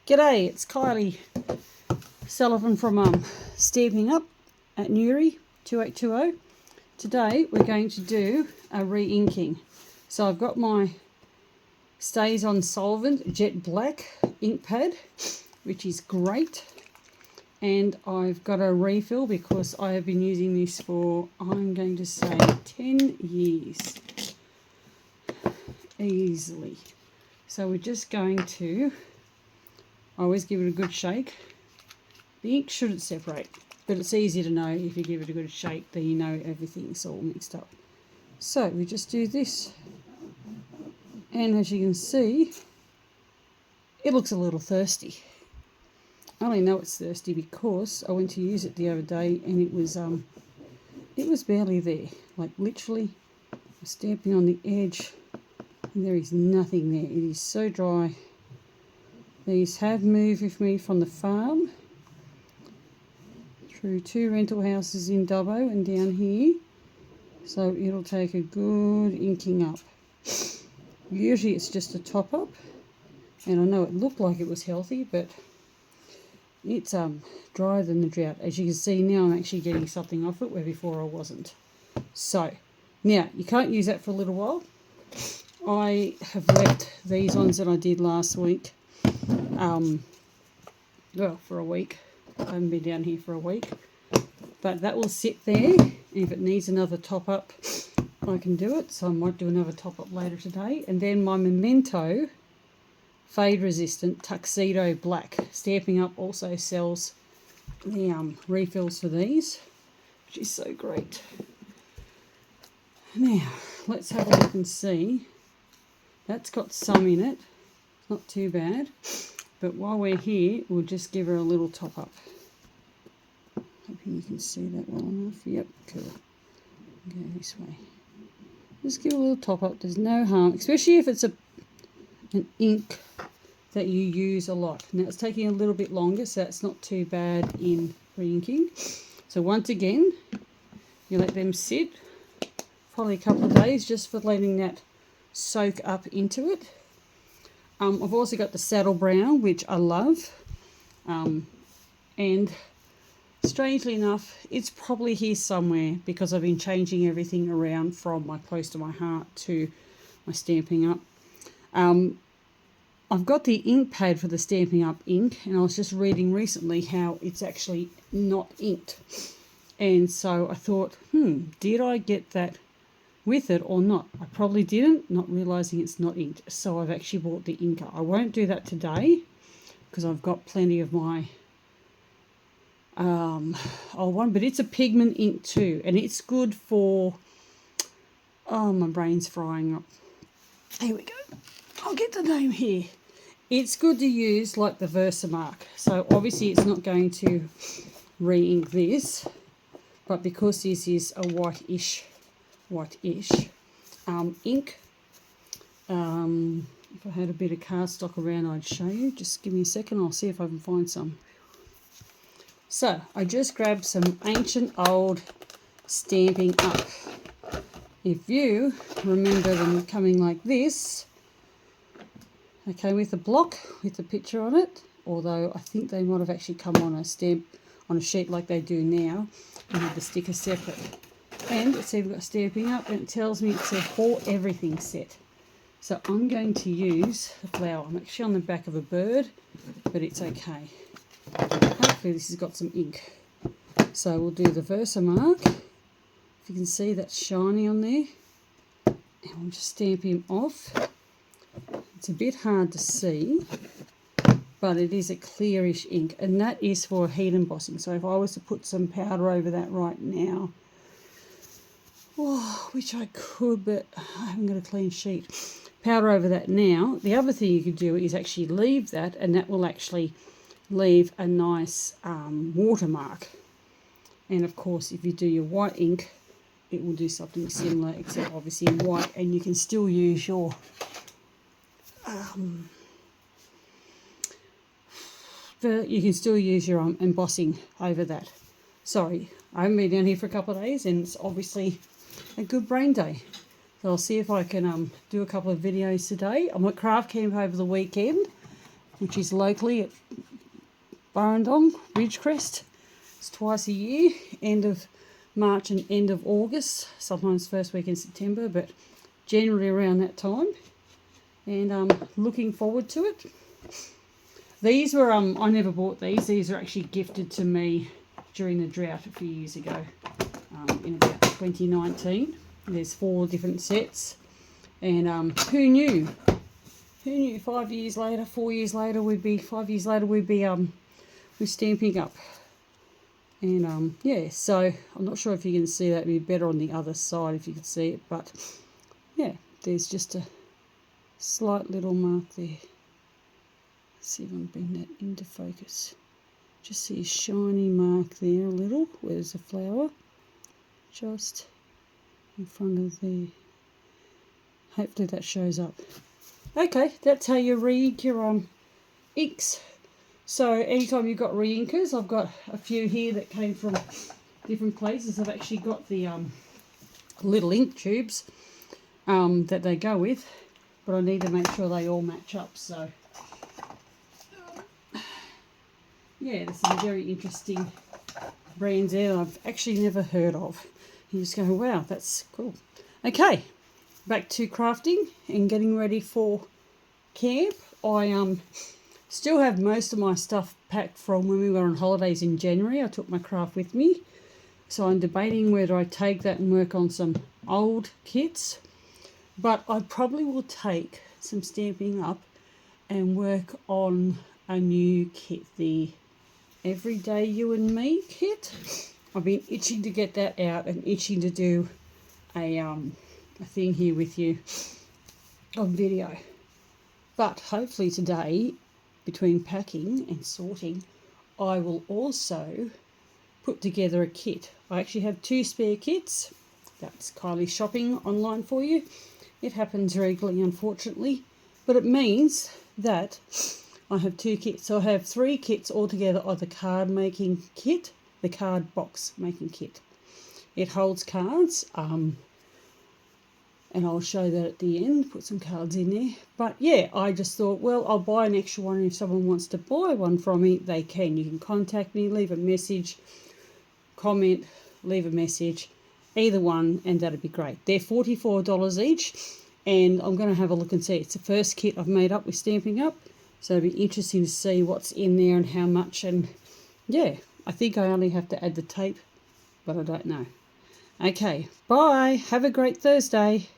G'day, it's Kylie Sullivan from Stamping Up at Newry 2820. Today we're going to do a re-inking. So I've got my Stays On Solvent Jet Black ink pad, which is great. And I've got a refill because I have been using this for, I'm going to say, 10 years. Easily. So we're just going to, I always give it a good shake. The ink shouldn't separate, but it's easy to know if you give it a good shake, then you know everything's all mixed up. So we just do this. And as you can see, it looks a little thirsty. I only know it's thirsty because I went to use it the other day and it was barely there. Like literally stamping on the edge and there is nothing there. It is so dry. These have moved with me from the farm through 2 rental houses in Dubbo and down here. So it'll take a good inking up. Usually it's just a top up, and I know it looked like it was healthy, but it's drier than the drought. As you can see now, I'm actually getting something off it where before I wasn't. So now you can't use that for a little while. I have left these ones that I did last week, well, for a week. I haven't been down here for a week, but that will sit there. If it needs another top up, I can do it. So I might do another top up later today. And then my Memento fade resistant tuxedo black Stamping Up also sells the refills for these, which is so great. Now let's have a look and see. That's got some in it, not too bad, but while we're here we'll just give her a little top up. Hoping you can see that well enough. Yep, cool. Go this way. Just give a little top up. There's no harm, especially if it's an ink that you use a lot. Now it's taking a little bit longer, so that's not too bad in re-inking. So once again, you let them sit probably a couple of days just for letting that soak up into it. I've also got the Saddle Brown, which I love, and strangely enough, it's probably here somewhere because I've been changing everything around from my Close to My Heart to my Stamping Up. I've got the ink pad for the Stamping Up ink, and I was just reading recently how it's actually not inked. And so I thought, did I get that with it or not? I probably didn't, not realising it's not inked. So I've actually bought the inker. I won't do that today because I've got plenty of my old one, but it's a pigment ink too, and it's good for, oh, my brain's frying up. Here we go. I'll get the name here. It's good to use like the Versamark. So obviously it's not going to re-ink this, but because this is a white-ish ink, if I had a bit of cardstock around I'd show you. Just give me a second, I'll see if I can find some. So I just grabbed some ancient old Stamping Up. If you remember them coming like this, they came with a block with a picture on it, although I think they might have actually come on a sheet like they do now, and had the sticker separate. And it's even got Stamping Up, and it tells me it's a for everything set. So I'm going to use the flower. I'm actually on the back of a bird, but it's okay. Hopefully this has got some ink. So we'll do the Versamark. If you can see, that's shiny on there. And we'll just stamp him off. It's a bit hard to see, but it is a clearish ink, and that is for heat embossing. So if I was to put some powder over that right now, which I could, but I haven't got a clean sheet. Powder over that now. The other thing you could do is actually leave that, and that will actually leave a nice watermark. And of course, if you do your white ink, it will do something similar, except obviously in white, and you can still use your embossing over that. Sorry, I haven't been down here for a couple of days, and it's obviously a good brain day. So I'll see if I can do a couple of videos today. I'm at craft camp over the weekend, which is locally at Burrendong, Ridgecrest. It's twice a year, end of March and end of August, sometimes first week in September, but generally around that time. And I'm looking forward to it. These were, I never bought these. These are actually gifted to me during the drought a few years ago, in about 2019. There's 4 different sets. And who knew? Who knew 5 years later, 4 years later, 5 years later, we'd be Stampin' Up. And yeah, so I'm not sure if you can see that. It'd be better on the other side if you could see it. But yeah, there's just a slight little mark there. Let's see if I can bring that into focus. Just see a shiny mark there a little where there's a flower. Just in front of there. Hopefully that shows up. Okay, that's how you re-ink your inks. So anytime you've got re-inkers, I've got a few here that came from different places. I've actually got the little ink tubes that they go with, but I need to make sure they all match up. So yeah, there's some very interesting brands there I've actually never heard of. You just go, wow, that's cool. Okay, back to crafting and getting ready for camp. I still have most of my stuff packed from when we were on holidays in January. I took my craft with me. So I'm debating whether I take that and work on some old kits. But I probably will take some Stampin' Up and work on a new kit, the Everyday You and Me kit. I've been itching to get that out and itching to do a thing here with you on video. But hopefully today, between packing and sorting, I will also put together a kit. I actually have 2 spare kits. That's Kylie shopping online for you. It happens regularly, unfortunately, but it means that I have 2 kits. So I have 3 kits altogether of the card making kit, the card box making kit. It holds cards, and I'll show that at the end, put some cards in there. But yeah, I just thought, well, I'll buy an extra one, and if someone wants to buy one from me, they can. You can contact me, leave a message, comment, leave a message, either one, and that'd be great. They're $44 each, and I'm going to have a look and see. It's the first kit I've made up with Stampin' Up, so it'll be interesting to see what's in there and how much. And yeah, I think I only have to add the tape, but I don't know. Okay, bye. Have a great Thursday.